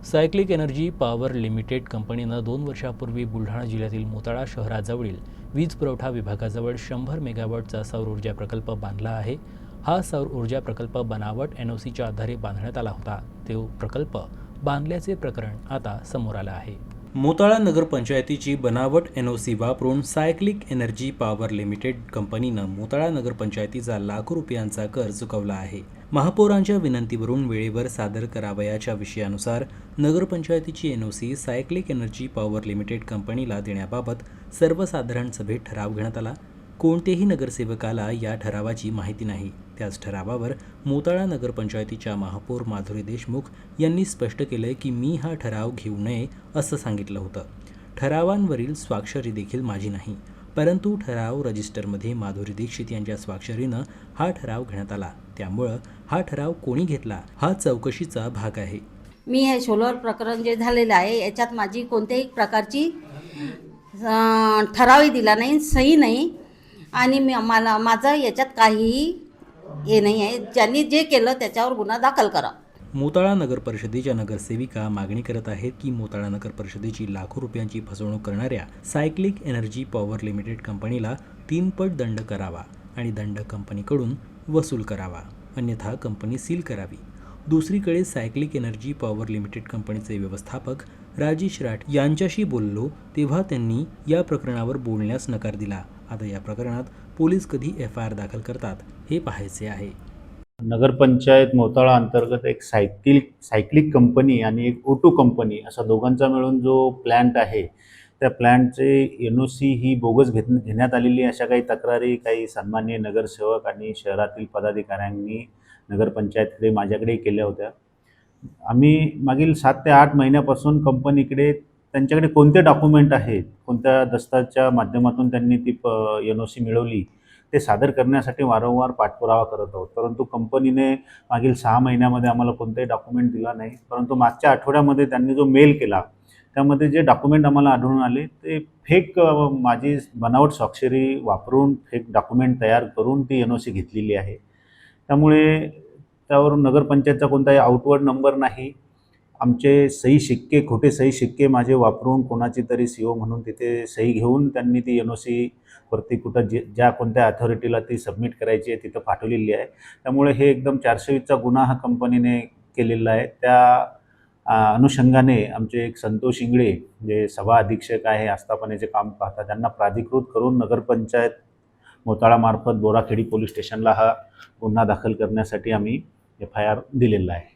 Cyclic energy power limited कंपनीनं 2 वर्षापूर्वी बुलढाणा जिल्ह्यातील मोताळा शहराजवळील वीज पुरवठा विभागाजवळ 100 मेगावॉटचा सौर ऊर्जा प्रकल्प बांधला आहे। हा सौर ऊर्जा प्रकल्प बनावट NOCच्या आधारे बांधण्यात आला होता। तो प्रकल्प बांधल्याचे प्रकरण आता समोर आलं आहे। मोताळा नगरपंचायतीची बनावट NOC वापरून सायक्लिक एनर्जी पॉवर लिमिटेड कंपनीनं मोताळा नगरपंचायतीचा लाखो रुपयांचा कर चुकवला आहे। महापौरांच्या विनंतीवरून वेळेवर सादर करावयाच्या विषयानुसार नगरपंचायतीची NOC cyclic energy power limited कंपनीला देण्याबाबत सर्वसाधारण सभेत ठराव घेण्यात आला। कोणत्याही नगरसेवकाला या ठरावाची माहिती नाही। त्याच ठरावावर मोताळा नगरपंचायतीच्या महापौर माधुरी देशमुख यांनी स्पष्ट केले की मी हा ठराव घेऊ नये असं सांगितलं होतं। ठरावांवरील स्वाक्षरी देखील माझी नाही, परंतु ठराव रजिस्टरमध्ये माधुरी दीक्षित यांच्या स्वाक्षरीनं हा ठराव घेण्यात आला। त्यामुळं हा ठराव कोणी घेतला हा चौकशीचा भाग आहे। मी हे सोलर प्रकरण जे झालेलं आहे याच्यात माझी कोणत्याही प्रकारची ठरावही दिला नाही, सही नाही आणि मला माझं याच्यात काहीही हे नाही आहे। ज्यांनी जे केलं त्याच्यावर गुन्हा दाखल करा। मोताळा नगर परिषदेच्या नगरसेविका मागणी करत आहेत की मोताळा नगर परिषदेची लाखो रुपयांची फसवणूक करणाऱ्या सायक्लिक एनर्जी पॉवर लिमिटेड कंपनीला 3 पट दंड करावा आणि दंड कंपनीकडून वसूल करावा, अन्यथा कंपनी सील करावी। दुसरीकडे सायक्लिक एनर्जी पॉवर लिमिटेड कंपनीचे व्यवस्थापक राजेश राठ यांच्याशी बोललो तेव्हा त्यांनी या प्रकरणावर बोलण्यास नकार दिला। आता या प्रकरणात पोलीस कधी FIR दाखल करतात हे पाहायचे आहे। नगरपंचायत मोताळा अंतर्गत एक सायक्लिक कंपनी आणि एक O2 कंपनी असा दोघांचा मिळून जो प्लॅन्ट आहे त्या प्लॅन्टचे NOC ही बोगस घेण्यात आलेली अशा काही तक्रारी काही सन्माननीय नगरसेवक आणि शहरातील पदाधिकाऱ्यांनी नगरपंचायतकडे माझ्याकडे केल्या होत्या। आम्ही मागील 7 ते 8 महिन्यापासून कंपनीकडे त्यांच्याकडे कोणते डॉक्युमेंट आहेत, कोणत्या दस्ताच्या माध्यमातून त्यांनी ती NOC मिळवली ते सादर करण्यासाठी वारंवार पाठपुरावा करत आहोत, परंतु कंपनीने मागील 6 महिन्यामध्ये आम्हाला कोणतेही डॉक्युमेंट दिला नाही। परंतु मागच्या आठवड्यामध्ये त्यांनी जो मेल केला त्यामध्ये जे डॉक्युमेंट आम्हाला आढळून आले ते फेक माझी बनावट स्वाक्षरी वापरून फेक डॉक्युमेंट तयार करून ती NOC घेतलेली आहे। त्यामुळे त्यावरून नगरपंचायतचा कोणताही आउटवर्ड नंबर नाही, आमचे सही शिक्के खोटे सही शिक्के माझे वापरून कोणाची तरी CO म्हणून तिथे सही घेऊन त्यांनी ती NOC वरती कुठं ज्या कोणत्या अथॉरिटीला ती सबमिट करायची आहे तिथं पाठवलेली आहे। त्यामुळे हे एकदम 420चा गुन्हा हा कंपनीने केलेला आहे। त्या अनुषंगाने आमचे एक संतोष इंगळे जे सभा अधीक्षक आहे, आस्थापनेचे काम पाहतात, त्यांना प्राधिकृत करून नगरपंचायत मोताळामार्फत बोराखेडी पोलीस स्टेशनला हा गुन्हा दाखल करण्यासाठी आम्ही FIR दिलेला आहे।